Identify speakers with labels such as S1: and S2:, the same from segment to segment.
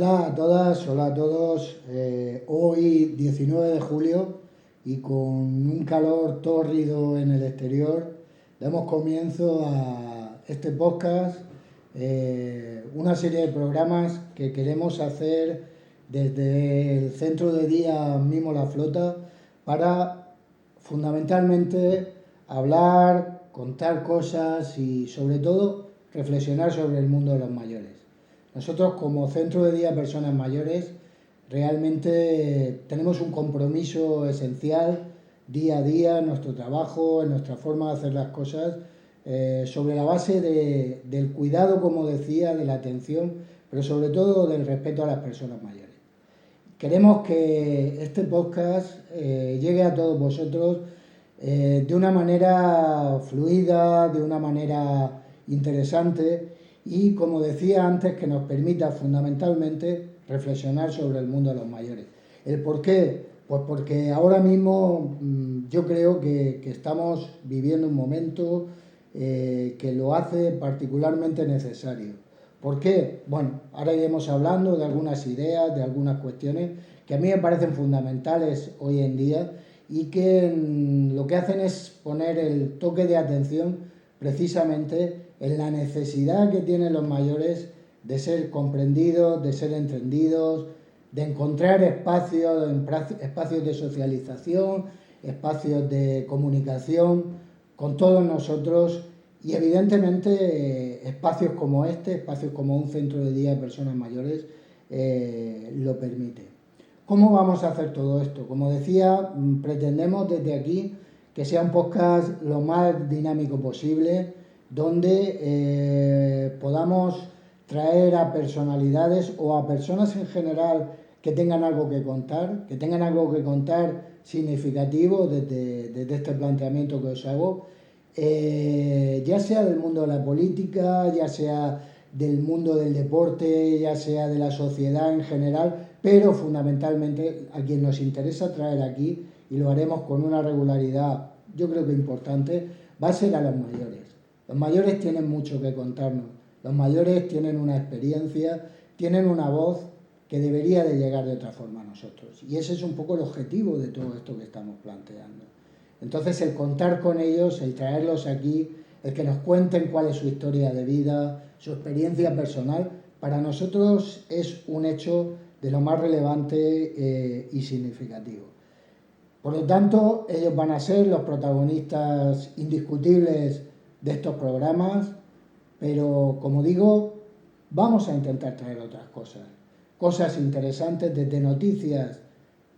S1: Hola a todas, hola a todos. Hoy 19 de julio y con un calor tórrido en el exterior, damos comienzo a este podcast, una serie de programas que queremos hacer desde el centro de día Mimo La Flota para fundamentalmente hablar, contar cosas y sobre todo reflexionar sobre el mundo de los mayores. Nosotros como Centro de Día Personas Mayores realmente tenemos un compromiso esencial día a día en nuestro trabajo, en nuestra forma de hacer las cosas, sobre la base del cuidado, como decía, de la atención, pero sobre todo del respeto a las personas mayores. Queremos que este podcast llegue a todos vosotros de una manera fluida, de una manera interesante y, como decía antes, que nos permita fundamentalmente reflexionar sobre el mundo de los mayores. ¿El por qué? Pues porque ahora mismo yo creo que estamos viviendo un momento que lo hace particularmente necesario. ¿Por qué? Bueno, ahora iremos hablando de algunas ideas, de algunas cuestiones que a mí me parecen fundamentales hoy en día y que lo que hacen es poner el toque de atención precisamente en la necesidad que tienen los mayores de ser comprendidos, de ser entendidos, de encontrar espacios de socialización, espacios de comunicación con todos nosotros y evidentemente espacios como este, espacios como un centro de día de personas mayores lo permite. ¿Cómo vamos a hacer todo esto? Como decía, pretendemos desde aquí que sea un podcast lo más dinámico posible, donde podamos traer a personalidades o a personas en general que tengan algo que contar significativo desde este planteamiento que os hago, ya sea del mundo de la política, ya sea del mundo del deporte, ya sea de la sociedad en general, pero fundamentalmente a quien nos interesa traer aquí, y lo haremos con una regularidad yo creo que importante, va a ser a los mayores. Los mayores tienen mucho que contarnos, los mayores tienen una experiencia, tienen una voz que debería de llegar de otra forma a nosotros. Y ese es un poco el objetivo de todo esto que estamos planteando. Entonces el contar con ellos, el traerlos aquí, el que nos cuenten cuál es su historia de vida, su experiencia personal, para nosotros es un hecho de lo más relevante y significativo. Por lo tanto, ellos van a ser los protagonistas indiscutibles de estos programas, pero como digo, vamos a intentar traer otras cosas. Cosas interesantes desde noticias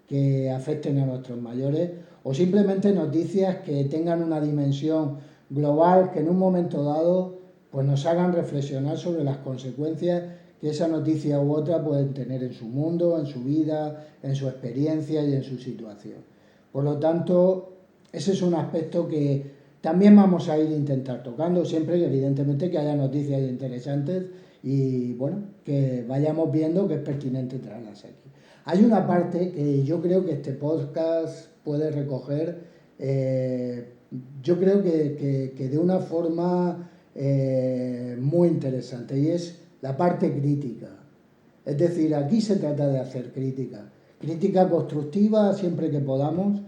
S1: que afecten a nuestros mayores o simplemente noticias que tengan una dimensión global que en un momento dado pues nos hagan reflexionar sobre las consecuencias que esa noticia u otra pueden tener en su mundo, en su vida, en su experiencia y en su situación. Por lo tanto, ese es un aspecto que también vamos a ir a intentar tocando, siempre que evidentemente que haya noticias interesantes y bueno, que vayamos viendo que es pertinente traerlas aquí. Hay una parte que yo creo que este podcast puede recoger, yo creo que de una forma muy interesante, y es la parte crítica. Es decir, aquí se trata de hacer crítica constructiva siempre que podamos,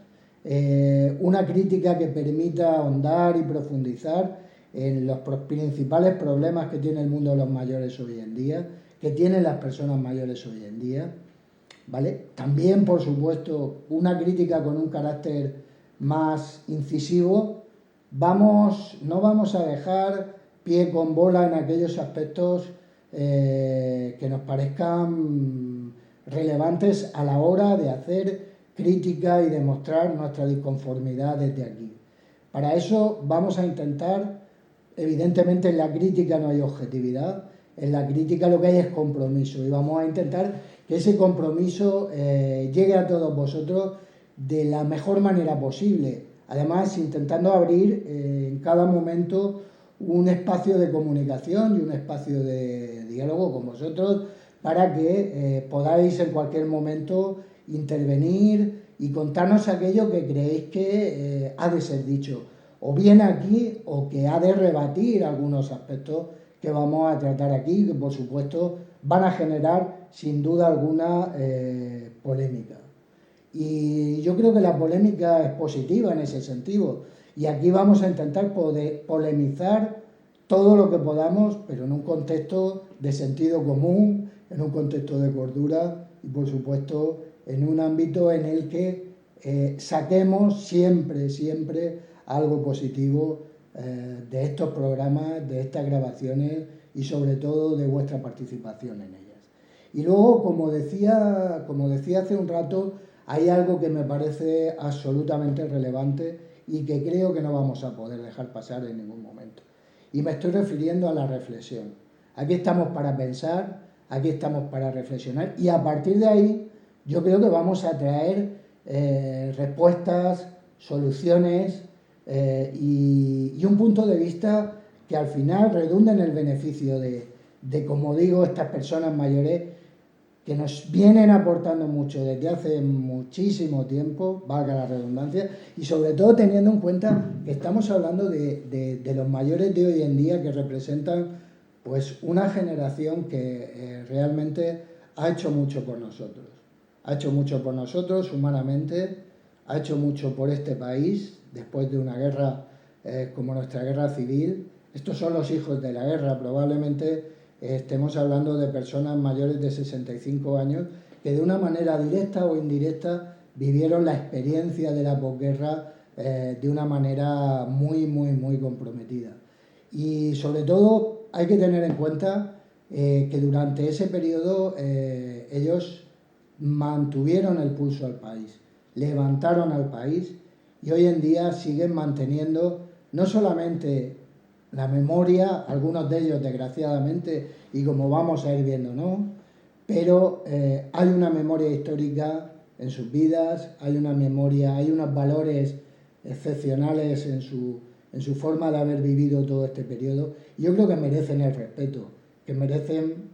S1: una crítica que permita ahondar y profundizar en los principales problemas que tiene el mundo de los mayores hoy en día, que tienen las personas mayores hoy en día, ¿vale? También, por supuesto, una crítica con un carácter más incisivo. No vamos a dejar pie con bola en aquellos aspectos que nos parezcan relevantes a la hora de hacer crítica y demostrar nuestra disconformidad desde aquí. Para eso vamos a intentar, evidentemente en la crítica no hay objetividad, en la crítica lo que hay es compromiso y vamos a intentar que ese compromiso llegue a todos vosotros de la mejor manera posible. Además, intentando abrir en cada momento un espacio de comunicación y un espacio de diálogo con vosotros para que podáis en cualquier momento intervenir y contarnos aquello que creéis que ha de ser dicho, o bien aquí o que ha de rebatir algunos aspectos que vamos a tratar aquí, que por supuesto van a generar sin duda alguna, polémica. Y yo creo que la polémica es positiva en ese sentido. Y aquí vamos a intentar polemizar todo lo que podamos, pero en un contexto de sentido común, en un contexto de cordura y, por supuesto, en un ámbito en el que saquemos siempre, siempre algo positivo de estos programas, de estas grabaciones y sobre todo de vuestra participación en ellas. Y luego, como decía hace un rato, hay algo que me parece absolutamente relevante y que creo que no vamos a poder dejar pasar en ningún momento. Y me estoy refiriendo a la reflexión. Aquí estamos para pensar, aquí estamos para reflexionar y a partir de ahí yo creo que vamos a traer respuestas, soluciones y un punto de vista que al final redunda en el beneficio de, como digo, estas personas mayores que nos vienen aportando mucho desde hace muchísimo tiempo, valga la redundancia, y sobre todo teniendo en cuenta que estamos hablando de los mayores de hoy en día que representan pues una generación que realmente ha hecho mucho por nosotros. Ha hecho mucho por nosotros humanamente, ha hecho mucho por este país después de una guerra como nuestra guerra civil. Estos son los hijos de la guerra, probablemente estemos hablando de personas mayores de 65 años que de una manera directa o indirecta vivieron la experiencia de la posguerra de una manera muy, muy, muy comprometida. Y sobre todo hay que tener en cuenta que durante ese periodo ellos mantuvieron el pulso al país, levantaron al país y hoy en día siguen manteniendo no solamente la memoria, algunos de ellos desgraciadamente, y como vamos a ir viendo, ¿no? Pero hay una memoria histórica en sus vidas, hay una memoria, hay unos valores excepcionales en su forma de haber vivido todo este periodo. Y yo creo que merecen el respeto, que merecen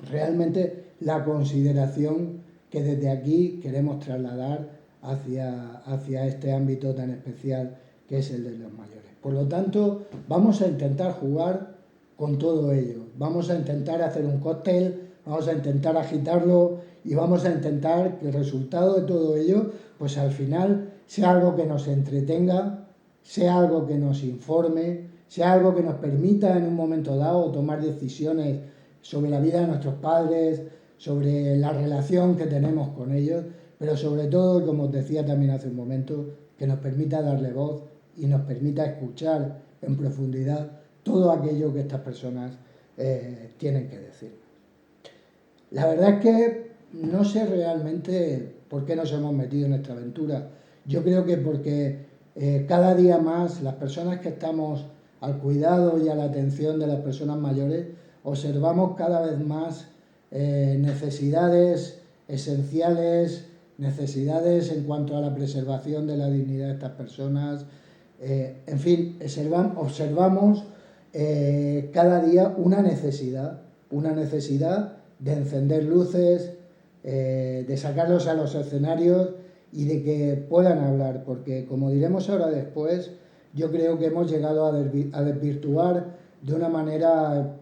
S1: realmente la consideración que desde aquí queremos trasladar hacia este ámbito tan especial que es el de los mayores. Por lo tanto, vamos a intentar jugar con todo ello. Vamos a intentar hacer un cóctel, vamos a intentar agitarlo y vamos a intentar que el resultado de todo ello, pues al final, sea algo que nos entretenga, sea algo que nos informe, sea algo que nos permita en un momento dado tomar decisiones sobre la vida de nuestros padres, sobre la relación que tenemos con ellos, pero sobre todo, como os decía también hace un momento, que nos permita darle voz y nos permita escuchar en profundidad todo aquello que estas personas tienen que decir. La verdad es que no sé realmente por qué nos hemos metido en esta aventura. Yo creo que porque cada día más las personas que estamos al cuidado y a la atención de las personas mayores observamos cada vez más necesidades esenciales, necesidades en cuanto a la preservación de la dignidad de estas personas. En fin, observamos cada día una necesidad de encender luces, de sacarlos a los escenarios y de que puedan hablar, porque como diremos ahora después, yo creo que hemos llegado a desvirtuar de una manera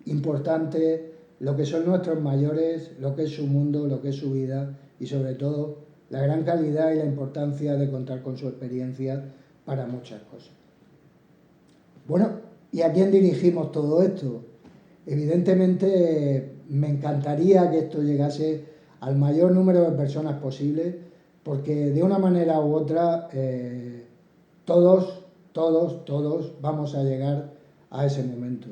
S1: importante lo que son nuestros mayores, lo que es su mundo, lo que es su vida y sobre todo la gran calidad y la importancia de contar con su experiencia para muchas cosas. Bueno, ¿y a quién dirigimos todo esto? Evidentemente me encantaría que esto llegase al mayor número de personas posible, porque de una manera u otra todos vamos a llegar a ese momento.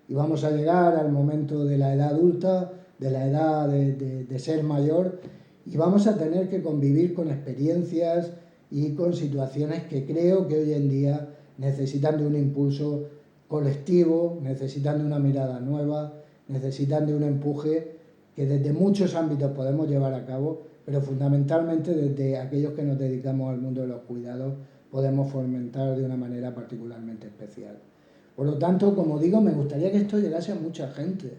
S1: Y vamos a llegar al momento de la edad adulta, de la edad de ser mayor, y vamos a tener que convivir con experiencias y con situaciones que creo que hoy en día necesitan de un impulso colectivo, necesitan de una mirada nueva, necesitan de un empuje que desde muchos ámbitos podemos llevar a cabo, pero fundamentalmente desde aquellos que nos dedicamos al mundo de los cuidados podemos fomentar de una manera particularmente especial. Por lo tanto, como digo, me gustaría que esto llegase a mucha gente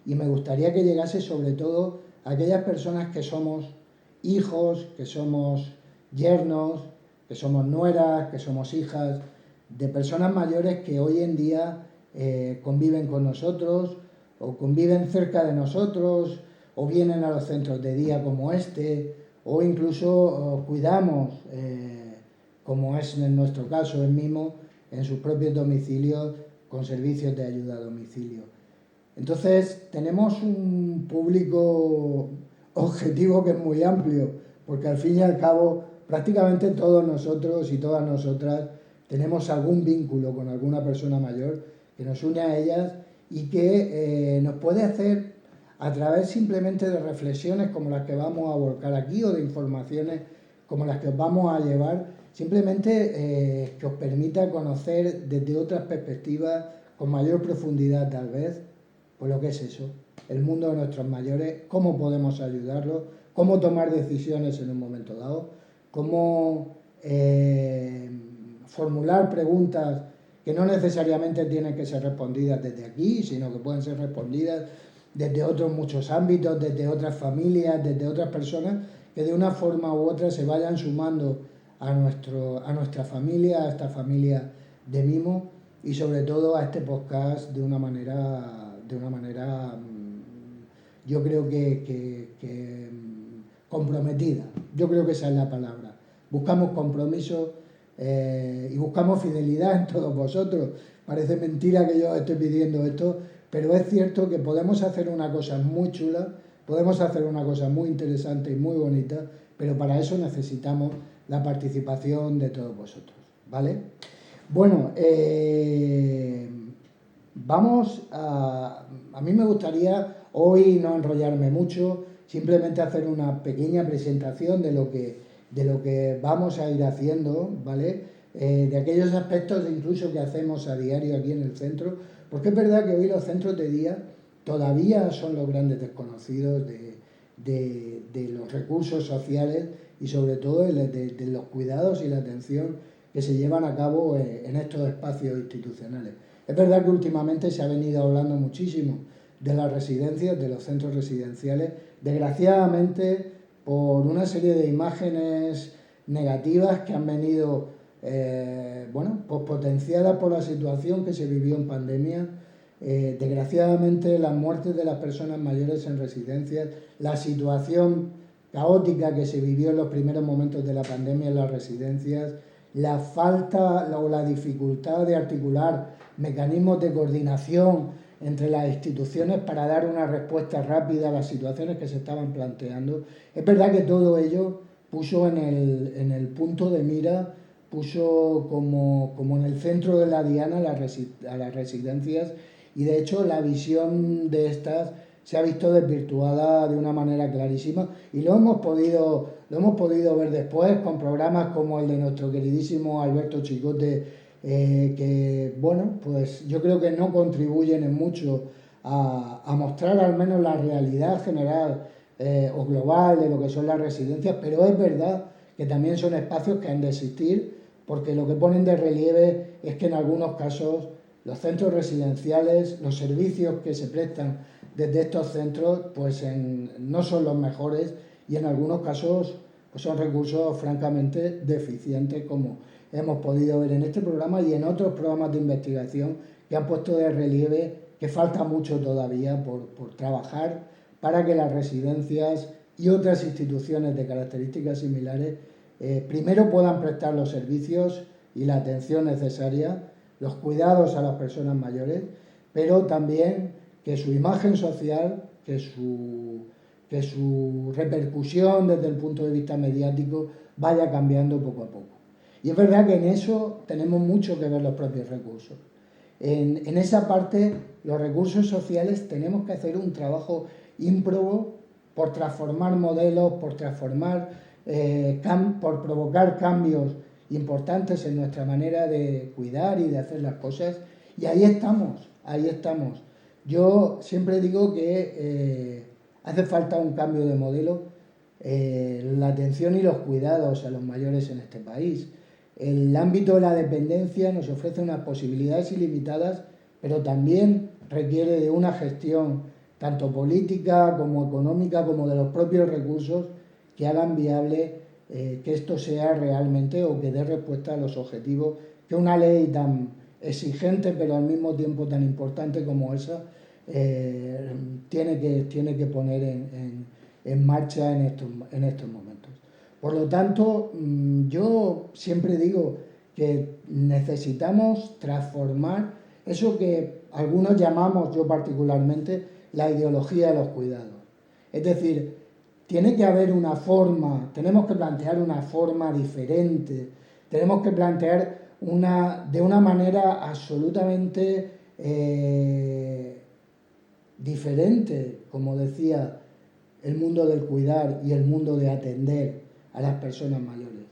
S1: y me gustaría que llegase sobre todo a aquellas personas que somos hijos, que somos yernos, que somos nueras, que somos hijas de personas mayores que hoy en día conviven con nosotros o conviven cerca de nosotros o vienen a los centros de día como este, o incluso cuidamos, como es en nuestro caso, en Mimo, en sus propios domicilios con servicios de ayuda a domicilio. Entonces tenemos un público objetivo que es muy amplio, porque al fin y al cabo prácticamente todos nosotros y todas nosotras tenemos algún vínculo con alguna persona mayor que nos une a ellas y que nos puede hacer, a través simplemente de reflexiones como las que vamos a volcar aquí o de informaciones como las que os vamos a llevar, simplemente que os permita conocer desde otras perspectivas, con mayor profundidad tal vez, pues lo que es eso, el mundo de nuestros mayores, cómo podemos ayudarlos, cómo tomar decisiones en un momento dado, cómo formular preguntas que no necesariamente tienen que ser respondidas desde aquí, sino que pueden ser respondidas desde otros muchos ámbitos, desde otras familias, desde otras personas que de una forma u otra se vayan sumando a nuestra familia, a esta familia de Mimo y sobre todo a este podcast de una manera yo creo que comprometida. Yo creo que esa es la palabra. Buscamos compromiso y buscamos fidelidad en todos vosotros. Parece mentira que yo esté pidiendo esto, pero es cierto que podemos hacer una cosa muy chula, podemos hacer una cosa muy interesante y muy bonita, pero para eso necesitamos la participación de todos vosotros, ¿vale? Bueno, vamos a mí me gustaría hoy no enrollarme mucho, simplemente hacer una pequeña presentación de lo que vamos a ir haciendo, ¿vale? De aquellos aspectos incluso que hacemos a diario aquí en el centro, porque es verdad que hoy los centros de día todavía son los grandes desconocidos de los recursos sociales y sobre todo de los cuidados y la atención que se llevan a cabo en estos espacios institucionales. Es verdad que últimamente se ha venido hablando muchísimo de las residencias, de los centros residenciales, desgraciadamente por una serie de imágenes negativas que han venido pues potenciadas por la situación que se vivió en pandemia. Desgraciadamente las muertes de las personas mayores en residencias, la situación caótica que se vivió en los primeros momentos de la pandemia en las residencias, la falta o la dificultad de articular mecanismos de coordinación entre las instituciones para dar una respuesta rápida a las situaciones que se estaban planteando. Es verdad que todo ello puso en el punto de mira, puso como en el centro de la diana a las residencias y de hecho la visión de estas se ha visto desvirtuada de una manera clarísima y lo hemos podido ver después con programas como el de nuestro queridísimo Alberto Chicote, que bueno, pues yo creo que no contribuyen en mucho a mostrar al menos la realidad general o global de lo que son las residencias, pero es verdad que también son espacios que han de existir, porque lo que ponen de relieve es que en algunos casos los centros residenciales, los servicios que se prestan desde estos centros, pues no son los mejores y en algunos casos pues son recursos francamente deficientes, como hemos podido ver en este programa y en otros programas de investigación que han puesto de relieve que falta mucho todavía por trabajar para que las residencias y otras instituciones de características similares primero puedan prestar los servicios y la atención necesaria, los cuidados a las personas mayores, pero también que su imagen social, que su repercusión desde el punto de vista mediático vaya cambiando poco a poco. Y es verdad que en eso tenemos mucho que ver los propios recursos. En esa parte, los recursos sociales tenemos que hacer un trabajo ímprobo por transformar modelos, por provocar cambios importantes en nuestra manera de cuidar y de hacer las cosas. Y ahí estamos. Yo siempre digo que hace falta un cambio de modelo, la atención y los cuidados a los mayores en este país. El ámbito de la dependencia nos ofrece unas posibilidades ilimitadas, pero también requiere de una gestión tanto política como económica como de los propios recursos que hagan viable que esto sea realmente o que dé respuesta a los objetivos que una ley tan exigente pero al mismo tiempo tan importante como esa tiene que poner en marcha en estos momentos. Por lo tanto, yo siempre digo que necesitamos transformar eso que algunos llamamos, yo particularmente, la ideología de los cuidados. Es decir, tiene que haber una forma, tenemos que plantear una forma diferente, tenemos que plantear de una manera absolutamente diferente, como decía, el mundo del cuidar y el mundo de atender a las personas mayores.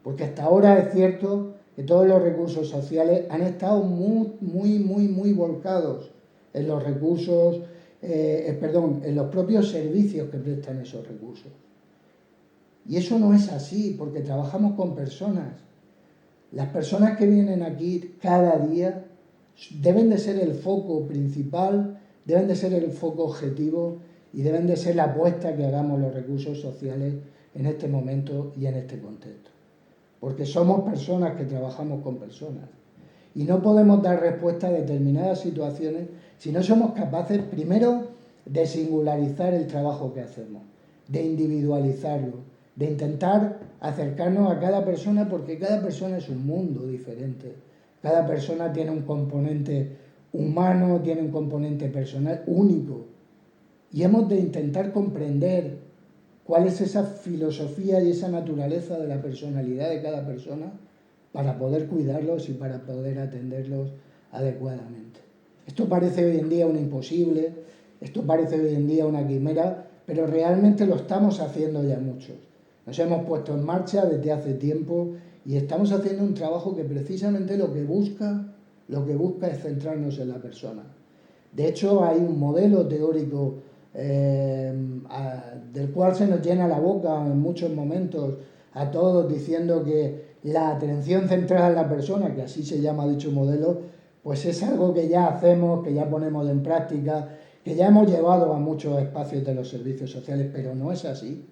S1: Porque hasta ahora es cierto que todos los recursos sociales han estado muy volcados en los recursos, en los propios servicios que prestan esos recursos. Y eso no es así, porque trabajamos con personas. Las personas que vienen aquí cada día deben de ser el foco principal, deben de ser el foco objetivo y deben de ser la apuesta que hagamos los recursos sociales en este momento y en este contexto. Porque somos personas que trabajamos con personas. Y no podemos dar respuesta a determinadas situaciones si no somos capaces, primero, de singularizar el trabajo que hacemos, de individualizarlo, de intentar acercarnos a cada persona, porque cada persona es un mundo diferente. Cada persona tiene un componente humano, tiene un componente personal único. Y hemos de intentar comprender cuál es esa filosofía y esa naturaleza de la personalidad de cada persona para poder cuidarlos y para poder atenderlos adecuadamente. Esto parece hoy en día un imposible, esto parece hoy en día una quimera, pero realmente lo estamos haciendo ya muchos. Nos hemos puesto en marcha desde hace tiempo y estamos haciendo un trabajo que precisamente lo que busca es centrarnos en la persona. De hecho, hay un modelo teórico del cual se nos llena la boca en muchos momentos a todos diciendo que la atención centrada en la persona, que así se llama dicho modelo, pues es algo que ya hacemos, que ya ponemos en práctica, que ya hemos llevado a muchos espacios de los servicios sociales, pero no es así.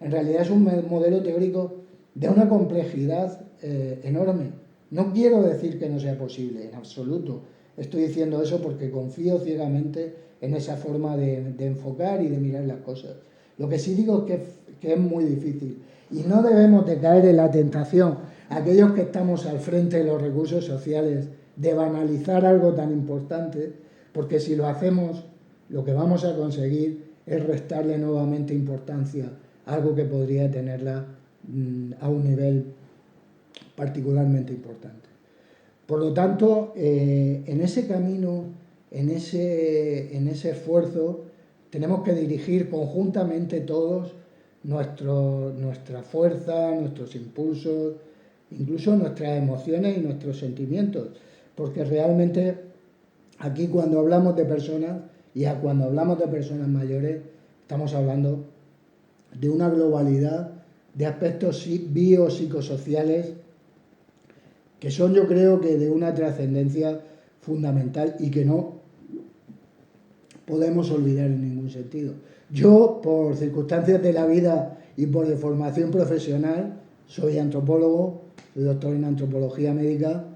S1: En realidad es un modelo teórico de una complejidad enorme. No quiero decir que no sea posible, en absoluto. Estoy diciendo eso porque confío ciegamente en esa forma de enfocar y de mirar las cosas. Lo que sí digo es que es muy difícil. Y no debemos de caer en la tentación, aquellos que estamos al frente de los recursos sociales, de banalizar algo tan importante, porque si lo hacemos, lo que vamos a conseguir es restarle nuevamente importancia a algo que podría tenerla a un nivel particularmente importante. Por lo tanto, en ese camino, en ese esfuerzo, tenemos que dirigir conjuntamente todos nuestra fuerza, nuestros impulsos, incluso nuestras emociones y nuestros sentimientos, porque realmente aquí cuando hablamos de personas y cuando hablamos de personas mayores, estamos hablando de una globalidad de aspectos biopsicosociales que son, yo creo, que de una trascendencia fundamental y que no podemos olvidar en ningún sentido. Yo, por circunstancias de la vida y por de formación profesional, soy antropólogo, soy doctor en antropología médica,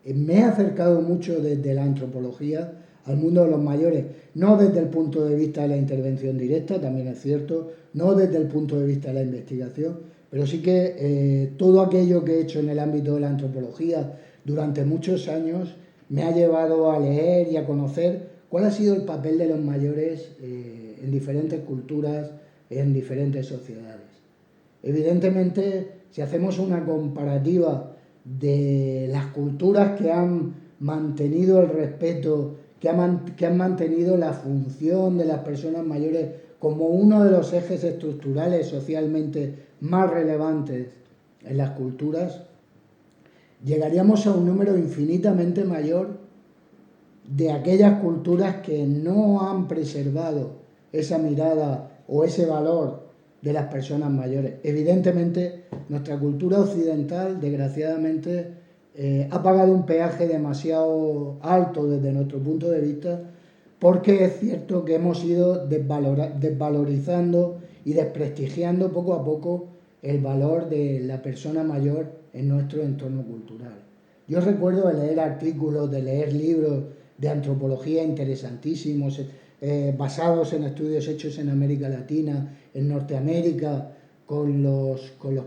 S1: me he acercado mucho desde la antropología al mundo de los mayores, no desde el punto de vista de la intervención directa, también es cierto, no desde el punto de vista de la investigación, pero sí que todo aquello que he hecho en el ámbito de la antropología durante muchos años me ha llevado a leer y a conocer cuál ha sido el papel de los mayores en diferentes culturas, en diferentes sociedades. Evidentemente, si hacemos una comparativa de las culturas que han mantenido el respeto, que han mantenido la función de las personas mayores como uno de los ejes estructurales socialmente más relevantes en las culturas, llegaríamos a un número infinitamente mayor de aquellas culturas que no han preservado esa mirada o ese valor de las personas mayores. Evidentemente, nuestra cultura occidental, desgraciadamente, ha pagado un peaje demasiado alto desde nuestro punto de vista, porque es cierto que hemos ido desvalorizando y desprestigiando poco a poco el valor de la persona mayor en nuestro entorno cultural. Yo recuerdo de leer artículos, de leer libros de antropología interesantísimos, basados en estudios hechos en América Latina, en Norteamérica, con los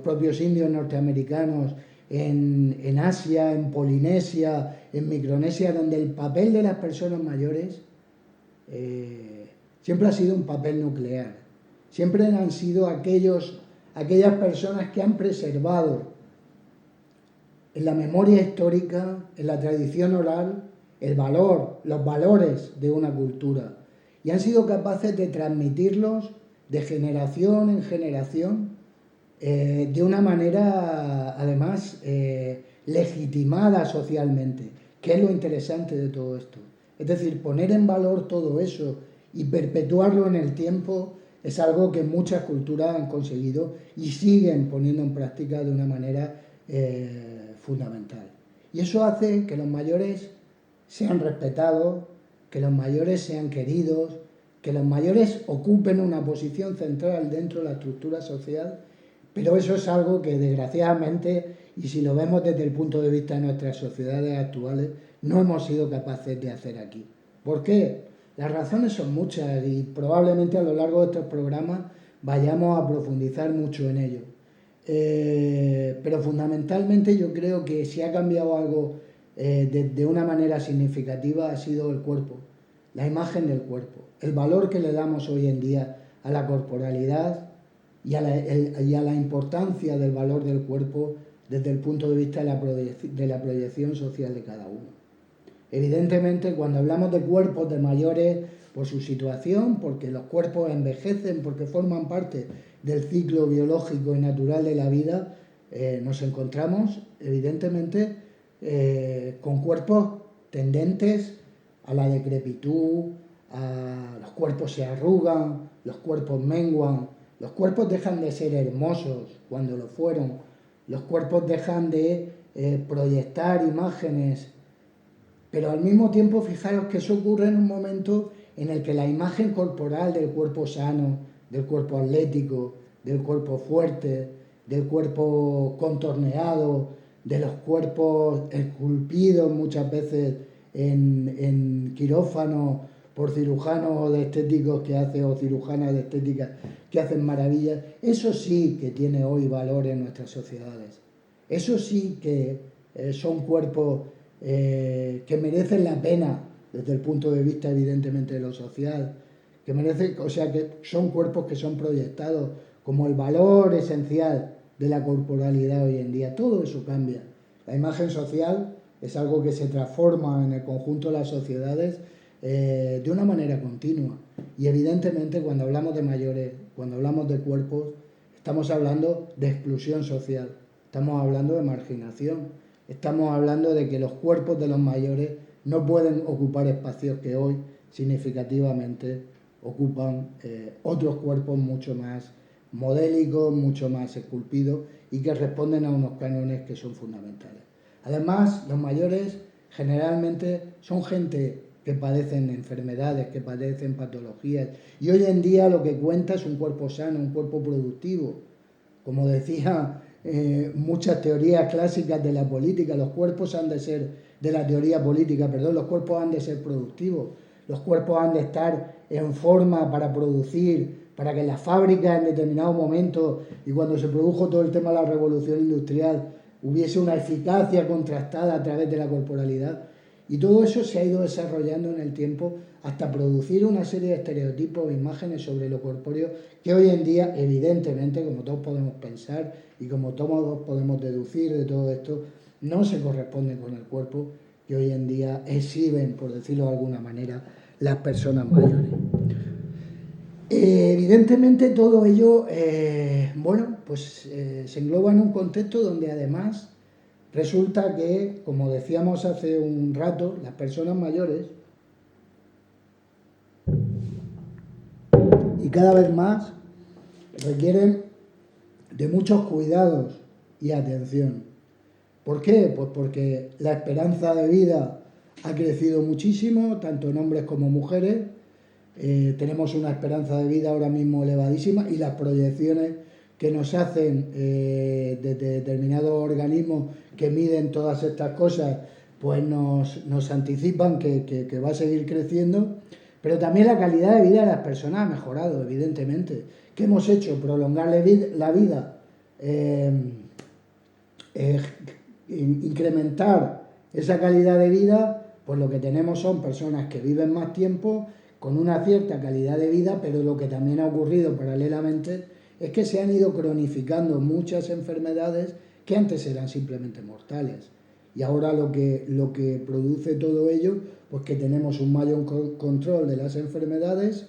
S1: propios indios norteamericanos, en Asia, en Polinesia, en Micronesia, donde el papel de las personas mayores siempre ha sido un papel nuclear. Siempre han sido aquellas personas que han preservado en la memoria histórica, en la tradición oral, los valores de una cultura. Y han sido capaces de transmitirlos de generación en generación, de una manera, además, legitimada socialmente, que es lo interesante de todo esto. Es decir, poner en valor todo eso y perpetuarlo en el tiempo es algo que muchas culturas han conseguido y siguen poniendo en práctica de una manera fundamental. Y eso hace que los mayores sean respetados, que los mayores sean queridos, que los mayores ocupen una posición central dentro de la estructura social, pero eso es algo que desgraciadamente, y si lo vemos desde el punto de vista de nuestras sociedades actuales, no hemos sido capaces de hacer aquí. ¿Por qué? Las razones son muchas y probablemente a lo largo de estos programas vayamos a profundizar mucho en ello. Pero fundamentalmente yo creo que si ha cambiado algo de una manera significativa ha sido el cuerpo, la imagen del cuerpo, el valor que le damos hoy en día a la corporalidad y a la importancia del valor del cuerpo desde el punto de vista de la proyección social de cada uno. Evidentemente, cuando hablamos de cuerpos de mayores, por su situación, porque los cuerpos envejecen, porque forman parte del ciclo biológico y natural de la vida, nos encontramos, evidentemente, con cuerpos tendentes a la decrepitud, los cuerpos se arrugan, los cuerpos menguan, los cuerpos dejan de ser hermosos cuando lo fueron, los cuerpos dejan de proyectar imágenes, pero al mismo tiempo fijaros que eso ocurre en un momento en el que la imagen corporal del cuerpo sano, del cuerpo atlético, del cuerpo fuerte, del cuerpo contorneado, de los cuerpos esculpidos muchas veces en quirófano por cirujanos de estéticos que hacen, o cirujanas de estética que hacen maravillas, eso sí que tiene hoy valor en nuestras sociedades. Eso sí que son cuerpos que merecen la pena desde el punto de vista evidentemente de lo social, que merecen, o sea que son cuerpos que son proyectados como el valor esencial de la corporalidad hoy en día. Todo eso cambia. La imagen social es algo que se transforma en el conjunto de las sociedades de una manera continua. Y evidentemente cuando hablamos de mayores, cuando hablamos de cuerpos, estamos hablando de exclusión social, estamos hablando de marginación, estamos hablando de que los cuerpos de los mayores no pueden ocupar espacios que hoy significativamente ocupan otros cuerpos mucho más modélicos, mucho más esculpidos y que responden a unos cánones que son fundamentales. Además, los mayores generalmente son gente que padecen enfermedades, que padecen patologías, y hoy en día lo que cuenta es un cuerpo sano, un cuerpo productivo. Como decía muchas teorías clásicas de la política, los cuerpos han de ser, de la teoría política, perdón, los cuerpos han de ser productivos, los cuerpos han de estar en forma para producir, para que las fábricas en determinado momento, y cuando se produjo todo el tema de la revolución industrial, hubiese una eficacia contrastada a través de la corporalidad. Y todo eso se ha ido desarrollando en el tiempo hasta producir una serie de estereotipos e imágenes sobre lo corpóreo que hoy en día, evidentemente, como todos podemos pensar y como todos podemos deducir de todo esto, no se corresponden con el cuerpo que hoy en día exhiben, por decirlo de alguna manera, las personas mayores. Evidentemente todo ello, se engloba en un contexto donde además resulta que, como decíamos hace un rato, las personas mayores, y cada vez más, requieren de muchos cuidados y atención. ¿Por qué? Pues porque la esperanza de vida ha crecido muchísimo, tanto en hombres como mujeres. Tenemos una esperanza de vida ahora mismo elevadísima y las proyecciones que nos hacen desde determinados organismos que miden todas estas cosas, pues nos anticipan que va a seguir creciendo, pero también la calidad de vida de las personas ha mejorado, evidentemente. ¿Qué hemos hecho? Prolongar la vida, eh, eh, incrementar esa calidad de vida, pues lo que tenemos son personas que viven más tiempo, con una cierta calidad de vida, pero lo que también ha ocurrido paralelamente es que se han ido cronificando muchas enfermedades que antes eran simplemente mortales. Y ahora lo que produce todo ello, pues que tenemos un mayor control de las enfermedades,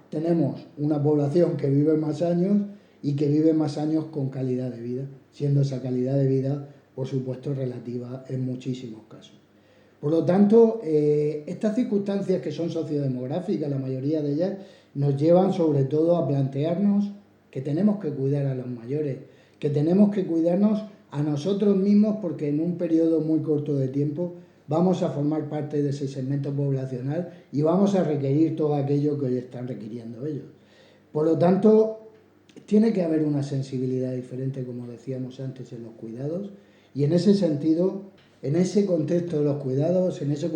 S1: tenemos una población que vive más años y que vive más años con calidad de vida, siendo esa calidad de vida, por supuesto, relativa en muchísimos casos. Por lo tanto, estas circunstancias que son sociodemográficas, la mayoría de ellas, nos llevan sobre todo a plantearnos que tenemos que cuidar a los mayores, que tenemos que cuidarnos a nosotros mismos porque en un periodo muy corto de tiempo vamos a formar parte de ese segmento poblacional y vamos a requerir todo aquello que hoy están requiriendo ellos. Por lo tanto, tiene que haber una sensibilidad diferente, como decíamos antes, en los cuidados, y en ese sentido, en ese contexto de los cuidados, en ese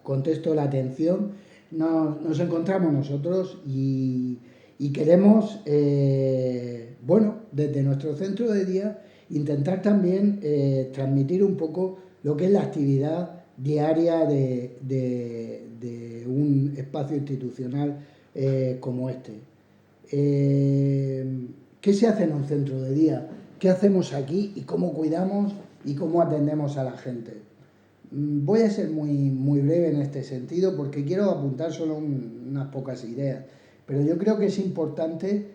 S1: contexto de la atención, nos encontramos nosotros y queremos, bueno, desde nuestro centro de día, intentar también transmitir un poco lo que es la actividad diaria de un espacio institucional como este. ¿Qué se hace en un centro de día? ¿Qué hacemos aquí y cómo cuidamos y cómo atendemos a la gente? Voy a ser muy breve en este sentido porque quiero apuntar solo unas pocas ideas, pero yo creo que es importante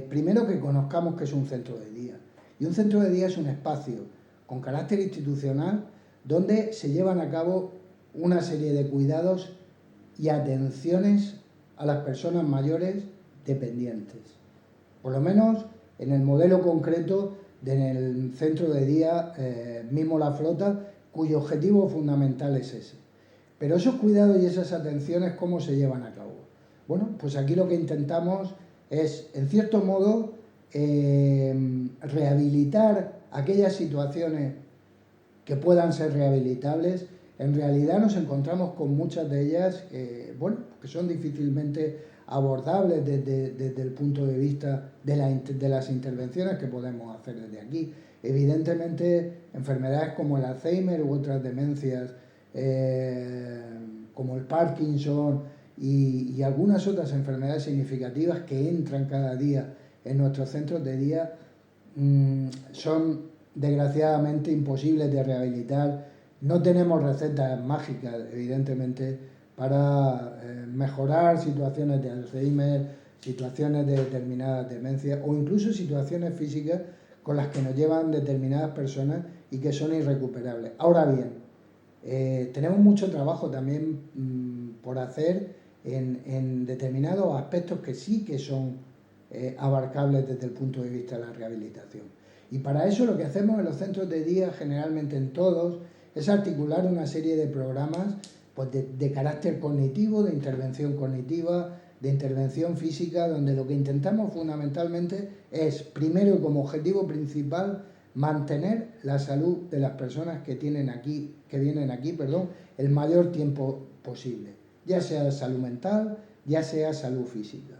S1: primero que conozcamos qué es un centro de día. Y un centro de día es un espacio con carácter institucional donde se llevan a cabo una serie de cuidados y atenciones a las personas mayores dependientes. Por lo menos en el modelo concreto del centro de día Mimo La Flota, cuyo objetivo fundamental es ese. Pero esos cuidados y esas atenciones, ¿cómo se llevan a cabo? Bueno, pues aquí lo que intentamos es, en cierto modo, rehabilitar aquellas situaciones que puedan ser rehabilitables. En realidad nos encontramos con muchas de ellas bueno, que son difícilmente abordables desde el punto de vista de las intervenciones que podemos hacer desde aquí. Evidentemente, enfermedades como el Alzheimer u otras demencias, como el Parkinson y algunas otras enfermedades significativas que entran cada día en nuestros centros de día, son desgraciadamente imposibles de rehabilitar. No tenemos recetas mágicas, evidentemente, para mejorar situaciones de Alzheimer, situaciones de determinadas demencias o incluso situaciones físicas con las que nos llevan determinadas personas y que son irrecuperables. Ahora bien, tenemos mucho trabajo también por hacer en determinados aspectos que sí que son abarcables desde el punto de vista de la rehabilitación. Y para eso lo que hacemos en los centros de día, generalmente en todos, es articular una serie de programas pues, de carácter cognitivo, de intervención cognitiva, de intervención física, donde lo que intentamos fundamentalmente es, primero y como objetivo principal, mantener la salud de las personas que vienen aquí, el mayor tiempo posible, ya sea salud mental, ya sea salud física.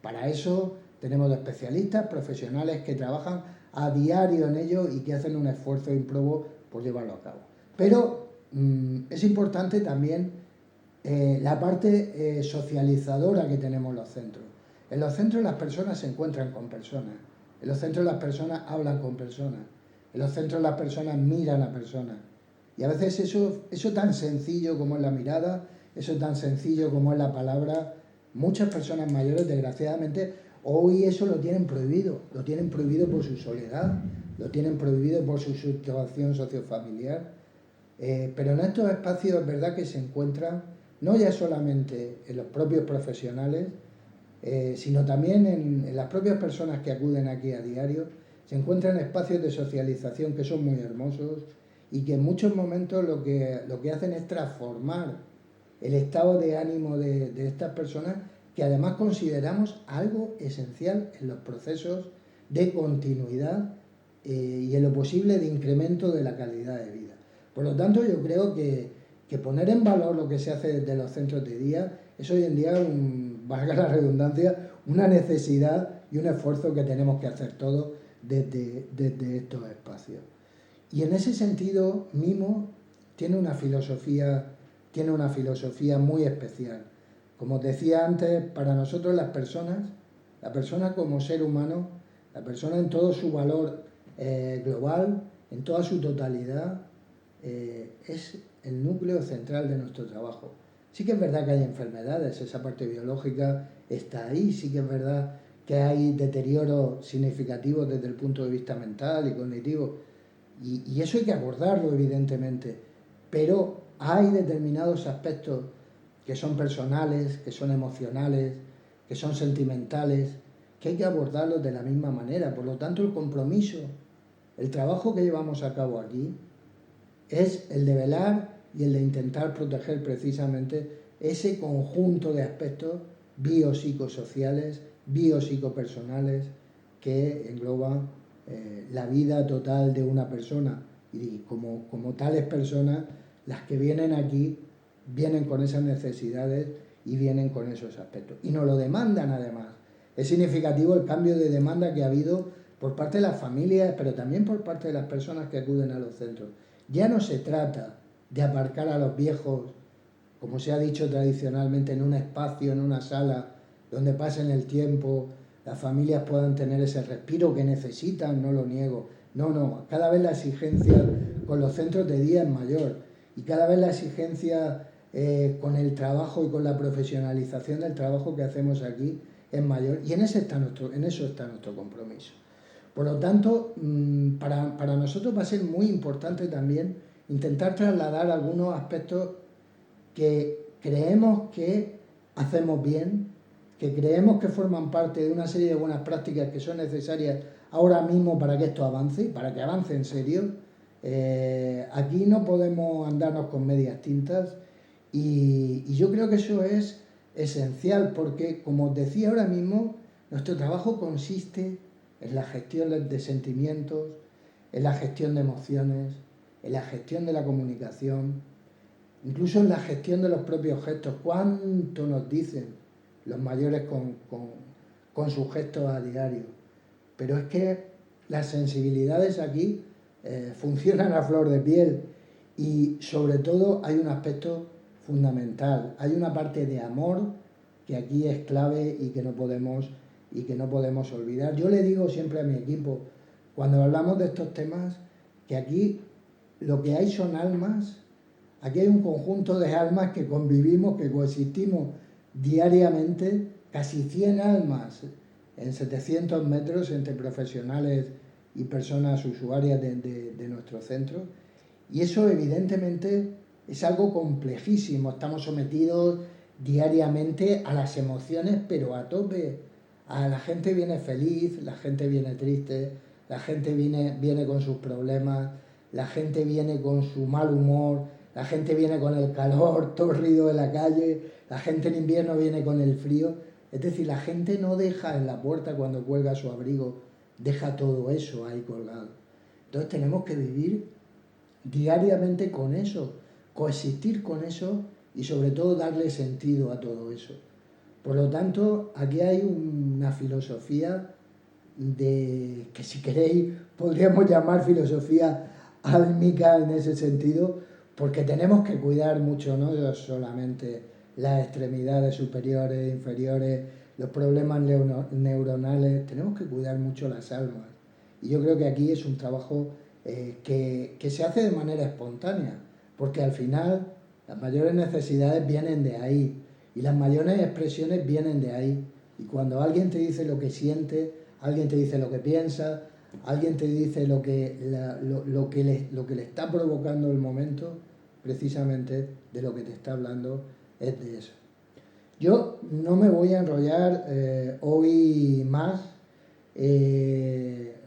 S1: Para eso tenemos especialistas, profesionales que trabajan a diario en ello y que hacen un esfuerzo ímprobo por llevarlo a cabo. Pero es importante también la parte socializadora que tenemos en los centros. En los centros las personas se encuentran con personas, en los centros las personas hablan con personas, en los centros las personas miran a personas. Y a veces eso tan sencillo como es la mirada, eso tan sencillo como es la palabra, muchas personas mayores desgraciadamente hoy eso lo tienen prohibido por su soledad, lo tienen prohibido por su situación sociofamiliar. Pero en estos espacios es verdad que se encuentran no ya solamente en los propios profesionales, sino también en las propias personas que acuden aquí a diario, se encuentran espacios de socialización que son muy hermosos y que en muchos momentos lo que hacen es transformar el estado de ánimo de estas personas, que además consideramos algo esencial en los procesos de continuidad y en lo posible de incremento de la calidad de vida. Por lo tanto, yo creo que poner en valor lo que se hace desde los centros de día es hoy en día, valga la redundancia, una necesidad y un esfuerzo que tenemos que hacer todos desde estos espacios. Y en ese sentido, Mimo tiene una filosofía muy especial. Como os decía antes, para nosotros la persona como ser humano, la persona en todo su valor global, en toda su totalidad, es el núcleo central de nuestro trabajo. Sí que es verdad que hay enfermedades, esa parte biológica está ahí, sí que es verdad que hay deterioros significativos desde el punto de vista mental y cognitivo, y eso hay que abordarlo evidentemente, pero hay determinados aspectos que son personales, que son emocionales, que son sentimentales, que hay que abordarlos de la misma manera. Por lo tanto, el compromiso, el trabajo que llevamos a cabo aquí, es el de velar y el de intentar proteger precisamente ese conjunto de aspectos biopsicosociales, biopsicopersonales que engloban la vida total de una persona. Y como tales personas, las que vienen aquí vienen con esas necesidades y vienen con esos aspectos. Y nos lo demandan además. Es significativo el cambio de demanda que ha habido por parte de las familias, pero también por parte de las personas que acuden a los centros. Ya no se trata de aparcar a los viejos, como se ha dicho tradicionalmente, en un espacio, en una sala, donde pasen el tiempo, las familias puedan tener ese respiro que necesitan, no lo niego. No, cada vez la exigencia con los centros de día es mayor y cada vez la exigencia con el trabajo y con la profesionalización del trabajo que hacemos aquí es mayor, y en eso está nuestro compromiso. Por lo tanto, para nosotros va a ser muy importante también intentar trasladar algunos aspectos que creemos que hacemos bien, que creemos que forman parte de una serie de buenas prácticas que son necesarias ahora mismo para que esto avance, para que avance en serio. Aquí no podemos andarnos con medias tintas, y yo creo que eso es esencial porque, como os decía ahora mismo, nuestro trabajo consiste en la gestión de sentimientos, en la gestión de emociones, en la gestión de la comunicación, incluso en la gestión de los propios gestos. ¿Cuánto nos dicen los mayores con sus gestos a diario? Pero es que las sensibilidades aquí funcionan a flor de piel, y sobre todo hay un aspecto fundamental, hay una parte de amor que aquí es clave y que no podemos olvidar. Yo le digo siempre a mi equipo, cuando hablamos de estos temas, que aquí lo que hay son almas. Aquí hay un conjunto de almas que convivimos, que coexistimos diariamente, casi 100 almas en 700 metros entre profesionales y personas usuarias de nuestro centro. Y eso evidentemente es algo complejísimo. Estamos sometidos diariamente a las emociones, pero a tope. La gente viene feliz, la gente viene triste, la gente viene con sus problemas, la gente viene con su mal humor, la gente viene con el calor tórrido de la calle, la gente en invierno viene con el frío. Es decir, la gente no deja en la puerta cuando cuelga su abrigo, deja todo eso ahí colgado. Entonces tenemos que vivir diariamente con eso, coexistir con eso y sobre todo darle sentido a todo eso. Por lo tanto, aquí hay una filosofía que, si queréis, podríamos llamar filosofía álmica en ese sentido, porque tenemos que cuidar mucho, no solamente las extremidades superiores, e inferiores, los problemas neuronales, tenemos que cuidar mucho las almas. Y yo creo que aquí es un trabajo que se hace de manera espontánea, porque al final las mayores necesidades vienen de ahí y las mayores expresiones vienen de ahí. Y cuando alguien te dice lo que siente, alguien te dice lo que piensa, alguien te dice lo que le está provocando el momento, precisamente de lo que te está hablando es de eso. Yo no me voy a enrollar hoy más.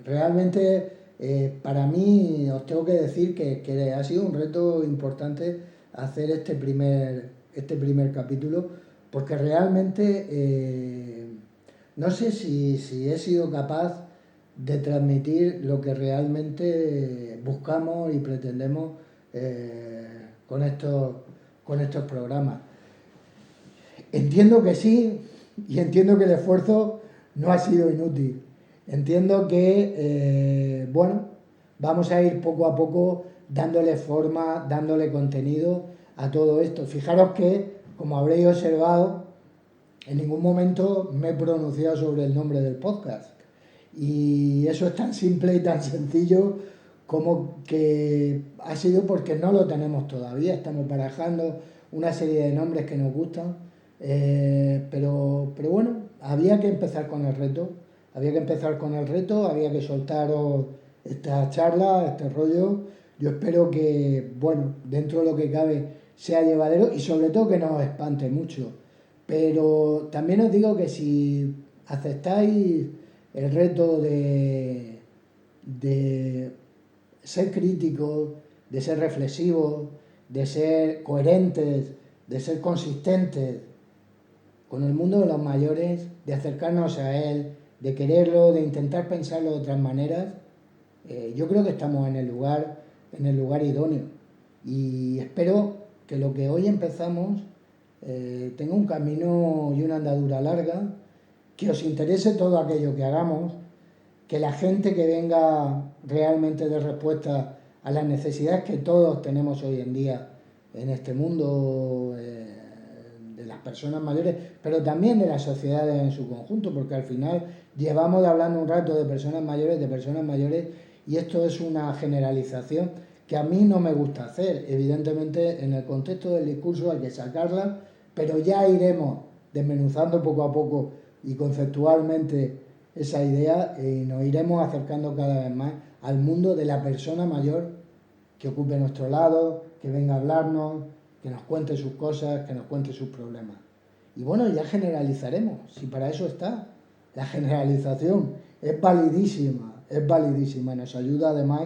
S1: Realmente para mí os tengo que decir que ha sido un reto importante hacer este primer capítulo, porque realmente no sé si he sido capaz de transmitir lo que realmente buscamos y pretendemos con estos programas. Entiendo que sí, y entiendo que el esfuerzo no ha sido inútil. Entiendo que, vamos a ir poco a poco dándole forma, dándole contenido a todo esto. Fijaros que, como habréis observado, en ningún momento me he pronunciado sobre el nombre del podcast. Y eso es tan simple y tan sencillo como que ha sido porque no lo tenemos todavía. Estamos barajando una serie de nombres que nos gustan. Pero bueno, había que empezar con el reto. Había que soltaros esta charla, este rollo. Yo espero que, bueno, dentro de lo que cabe sea llevadero y sobre todo que no os espante mucho. Pero también os digo que si aceptáis el reto de ser críticos, de ser reflexivos, de ser coherentes, de ser consistentes con el mundo de los mayores, de acercarnos a él, de quererlo, de intentar pensarlo de otras maneras, yo creo que estamos en el lugar idóneo. Y espero que lo que hoy empezamos tenga un camino y una andadura larga, que os interese todo aquello que hagamos, que la gente que venga realmente dé respuesta a las necesidades que todos tenemos hoy en día en este mundo de las personas mayores, pero también de las sociedades en su conjunto, porque al final llevamos hablando un rato de personas mayores, y esto es una generalización que a mí no me gusta hacer. Evidentemente, en el contexto del discurso hay que sacarla, pero ya iremos desmenuzando poco a poco y conceptualmente esa idea y nos iremos acercando cada vez más al mundo de la persona mayor que ocupe nuestro lado, que venga a hablarnos, que nos cuente sus cosas, que nos cuente sus problemas. Y bueno, ya generalizaremos, si para eso está. La generalización es validísima, nos ayuda además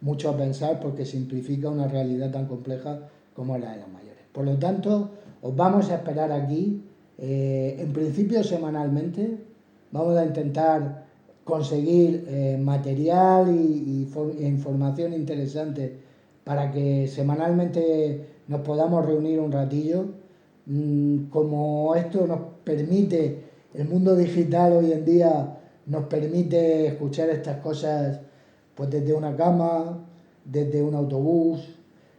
S1: mucho a pensar porque simplifica una realidad tan compleja como la de los mayores. Por lo tanto, os vamos a esperar aquí, en principio semanalmente. Vamos a intentar conseguir material e información interesante para que semanalmente nos podamos reunir un ratillo. Como esto nos permite, el mundo digital hoy en día nos permite escuchar estas cosas pues desde una cama, desde un autobús,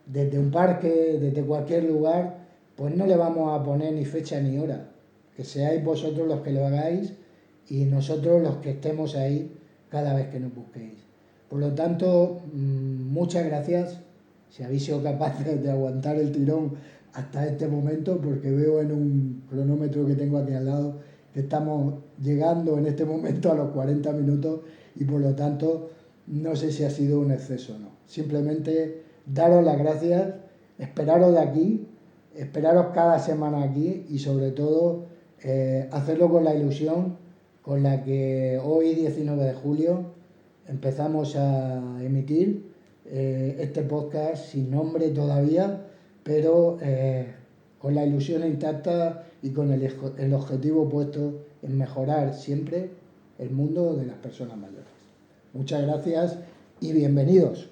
S1: desde un parque, desde cualquier lugar, pues no le vamos a poner ni fecha ni hora. Que seáis vosotros los que lo hagáis y nosotros los que estemos ahí cada vez que nos busquéis. Por lo tanto, muchas gracias si habéis sido capaces de aguantar el tirón hasta este momento, porque veo en un cronómetro que tengo aquí al lado que estamos llegando en este momento a los 40 minutos y por lo tanto no sé si ha sido un exceso o no. Simplemente daros las gracias, esperaros de aquí, esperaros cada semana aquí y sobre todo hacerlo con la ilusión con la que hoy, 19 de julio, empezamos a emitir este podcast sin nombre todavía, pero con la ilusión intacta y con el objetivo puesto en mejorar siempre el mundo de las personas mayores. Muchas gracias y bienvenidos.